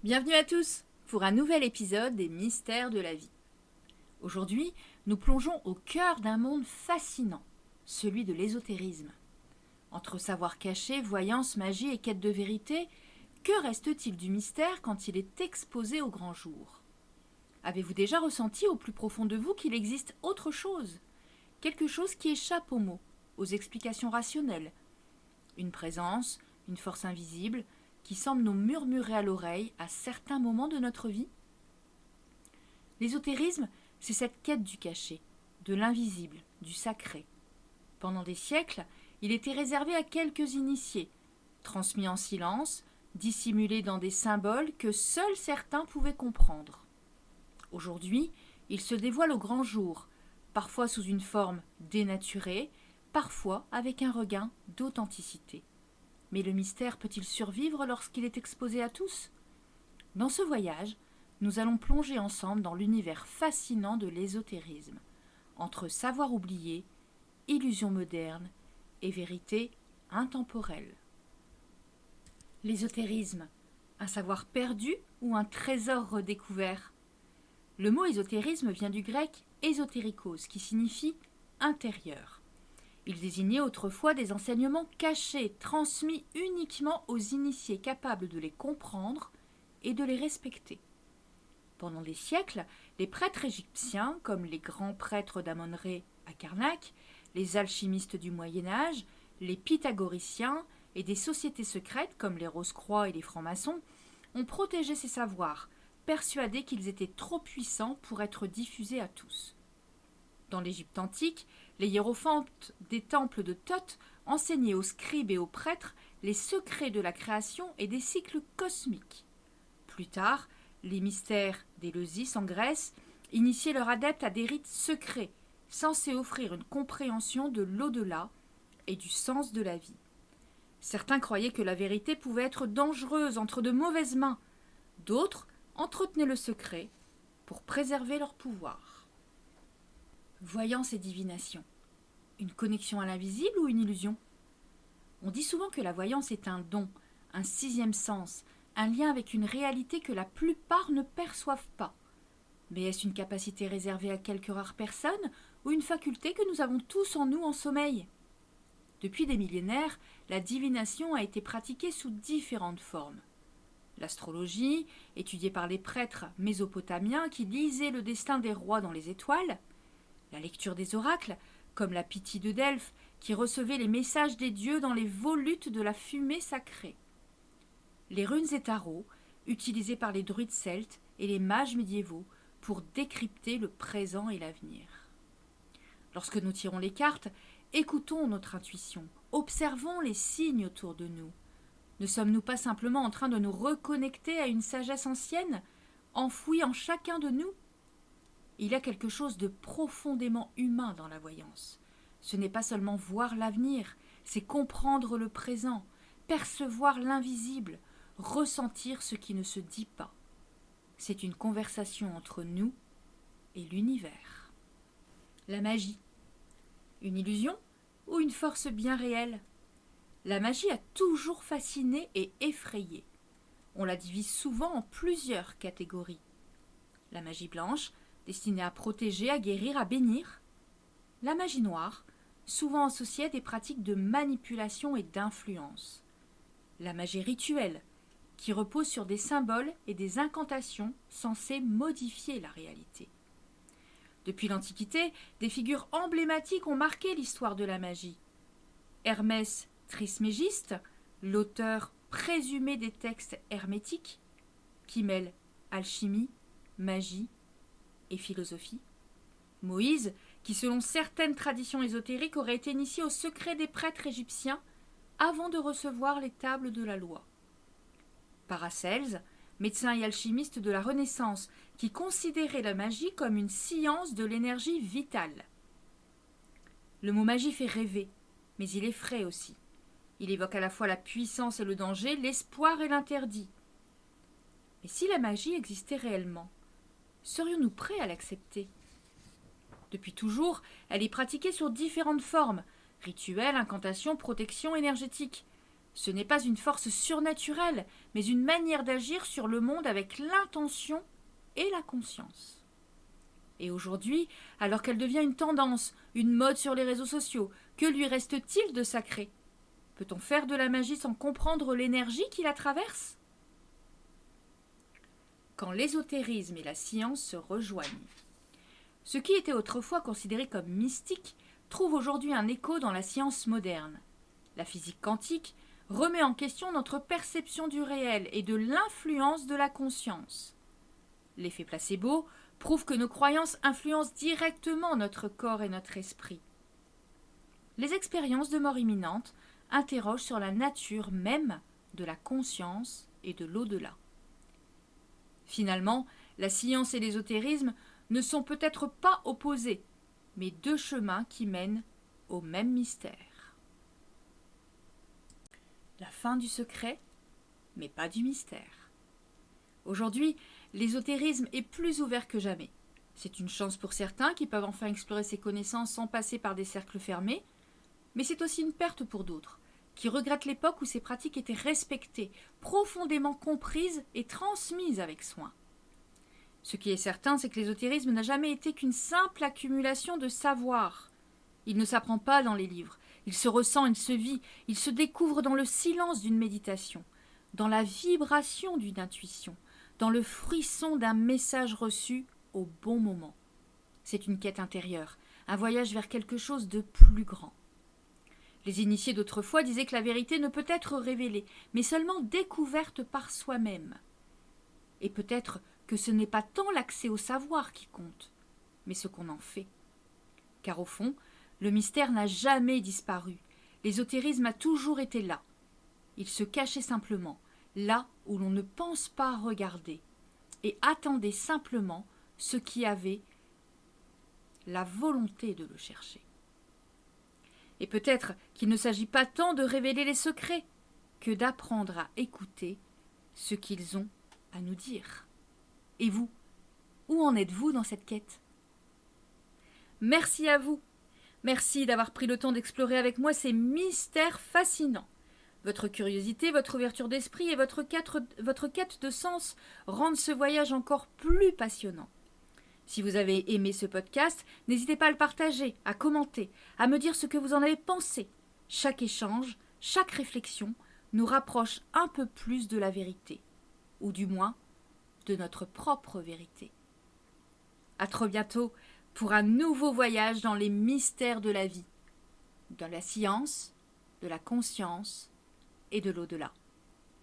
Bienvenue à tous pour un nouvel épisode des Mystères de la vie. Aujourd'hui, nous plongeons au cœur d'un monde fascinant, celui de l'ésotérisme. Entre savoir caché, voyance, magie et quête de vérité, que reste-t-il du mystère quand il est exposé au grand jour? Avez-vous déjà ressenti au plus profond de vous qu'il existe autre chose? Quelque chose qui échappe aux mots, aux explications rationnelles? Une présence, une force invisible, qui semble nous murmurer à l'oreille à certains moments de notre vie? L'ésotérisme, c'est cette quête du caché, de l'invisible, du sacré. Pendant des siècles, il était réservé à quelques initiés, transmis en silence, dissimulé dans des symboles que seuls certains pouvaient comprendre. Aujourd'hui, il se dévoile au grand jour, parfois sous une forme dénaturée, parfois avec un regain d'authenticité. Mais le mystère peut-il survivre lorsqu'il est exposé à tous? Dans ce voyage, nous allons plonger ensemble dans l'univers fascinant de l'ésotérisme, entre savoir oublié, illusion moderne et vérité intemporelle. L'ésotérisme, un savoir perdu ou un trésor redécouvert? Le mot ésotérisme vient du grec ésotérikos, qui signifie intérieur. Il désignait autrefois des enseignements cachés, transmis uniquement aux initiés capables de les comprendre et de les respecter. Pendant des siècles, les prêtres égyptiens, comme les grands prêtres d'Amon-Ré à Karnak, les alchimistes du Moyen-Âge, les pythagoriciens et des sociétés secrètes comme les Rose-Croix et les francs-maçons, ont protégé ces savoirs, persuadés qu'ils étaient trop puissants pour être diffusés à tous. Dans l'Égypte antique, les hiérophantes des temples de Thoth enseignaient aux scribes et aux prêtres les secrets de la création et des cycles cosmiques. Plus tard, les mystères d'Éleusis en Grèce initiaient leurs adeptes à des rites secrets, censés offrir une compréhension de l'au-delà et du sens de la vie. Certains croyaient que la vérité pouvait être dangereuse entre de mauvaises mains, d'autres entretenaient le secret pour préserver leur pouvoir. Voyance et divination. Une connexion à l'invisible ou une illusion? On dit souvent que la voyance est un don, un sixième sens, un lien avec une réalité que la plupart ne perçoivent pas. Mais est-ce une capacité réservée à quelques rares personnes ou une faculté que nous avons tous en nous en sommeil? Depuis des millénaires, la divination a été pratiquée sous différentes formes. L'astrologie, étudiée par les prêtres mésopotamiens qui lisaient le destin des rois dans les étoiles, la lecture des oracles, comme la Pythie de Delphes, qui recevait les messages des dieux dans les volutes de la fumée sacrée. Les runes et tarots, utilisés par les druides celtes et les mages médiévaux pour décrypter le présent et l'avenir. Lorsque nous tirons les cartes, écoutons notre intuition, observons les signes autour de nous. Ne sommes-nous pas simplement en train de nous reconnecter à une sagesse ancienne, enfouie en chacun de nous? Il y a quelque chose de profondément humain dans la voyance. Ce n'est pas seulement voir l'avenir, c'est comprendre le présent, percevoir l'invisible, ressentir ce qui ne se dit pas. C'est une conversation entre nous et l'univers. La magie. Une illusion ou une force bien réelle? La magie a toujours fasciné et effrayé. On la divise souvent en plusieurs catégories. La magie blanche, destinée à protéger, à guérir, à bénir. La magie noire, souvent associée à des pratiques de manipulation et d'influence. La magie rituelle, qui repose sur des symboles et des incantations censées modifier la réalité. Depuis l'Antiquité, des figures emblématiques ont marqué l'histoire de la magie. Hermès Trismégiste, l'auteur présumé des textes hermétiques, qui mêlent alchimie, magie et philosophie. Moïse, qui selon certaines traditions ésotériques aurait été initié au secret des prêtres égyptiens avant de recevoir les tables de la loi. Paracelse, médecin et alchimiste de la Renaissance, qui considérait la magie comme une science de l'énergie vitale. Le mot magie fait rêver, mais il effraie aussi. Il évoque à la fois la puissance et le danger, l'espoir et l'interdit. Mais si la magie existait réellement, serions-nous prêts à l'accepter? Depuis toujours, elle est pratiquée sous différentes formes, rituels, incantations, protection énergétique. Ce n'est pas une force surnaturelle, mais une manière d'agir sur le monde avec l'intention et la conscience. Et aujourd'hui, alors qu'elle devient une tendance, une mode sur les réseaux sociaux, que lui reste-t-il de sacré? Peut-on faire de la magie sans comprendre l'énergie qui la traverse? Quand l'ésotérisme et la science se rejoignent. Ce qui était autrefois considéré comme mystique trouve aujourd'hui un écho dans la science moderne. La physique quantique remet en question notre perception du réel et de l'influence de la conscience. L'effet placebo prouve que nos croyances influencent directement notre corps et notre esprit. Les expériences de mort imminente interrogent sur la nature même de la conscience et de l'au-delà. Finalement, la science et l'ésotérisme ne sont peut-être pas opposés, mais deux chemins qui mènent au même mystère. La fin du secret, mais pas du mystère. Aujourd'hui, l'ésotérisme est plus ouvert que jamais. C'est une chance pour certains qui peuvent enfin explorer ces connaissances sans passer par des cercles fermés, mais c'est aussi une perte pour d'autres, qui regrettent l'époque où ces pratiques étaient respectées, profondément comprises et transmises avec soin. Ce qui est certain, c'est que l'ésotérisme n'a jamais été qu'une simple accumulation de savoir. Il ne s'apprend pas dans les livres, il se ressent, il se vit, il se découvre dans le silence d'une méditation, dans la vibration d'une intuition, dans le frisson d'un message reçu au bon moment. C'est une quête intérieure, un voyage vers quelque chose de plus grand. Les initiés d'autrefois disaient que la vérité ne peut être révélée, mais seulement découverte par soi-même. Et peut-être que ce n'est pas tant l'accès au savoir qui compte, mais ce qu'on en fait. Car au fond, le mystère n'a jamais disparu. L'ésotérisme a toujours été là. Il se cachait simplement, là où l'on ne pense pas regarder, et attendait simplement ceux qui avaient la volonté de le chercher. Et peut-être qu'il ne s'agit pas tant de révéler les secrets que d'apprendre à écouter ce qu'ils ont à nous dire. Et vous, où en êtes-vous dans cette quête? Merci à vous. Merci d'avoir pris le temps d'explorer avec moi ces mystères fascinants. Votre curiosité, votre ouverture d'esprit et votre quête de sens rendent ce voyage encore plus passionnant. Si vous avez aimé ce podcast, n'hésitez pas à le partager, à commenter, à me dire ce que vous en avez pensé. Chaque échange, chaque réflexion nous rapproche un peu plus de la vérité, ou du moins de notre propre vérité. À très bientôt pour un nouveau voyage dans les mystères de la vie, de la science, de la conscience et de l'au-delà.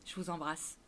Je vous embrasse.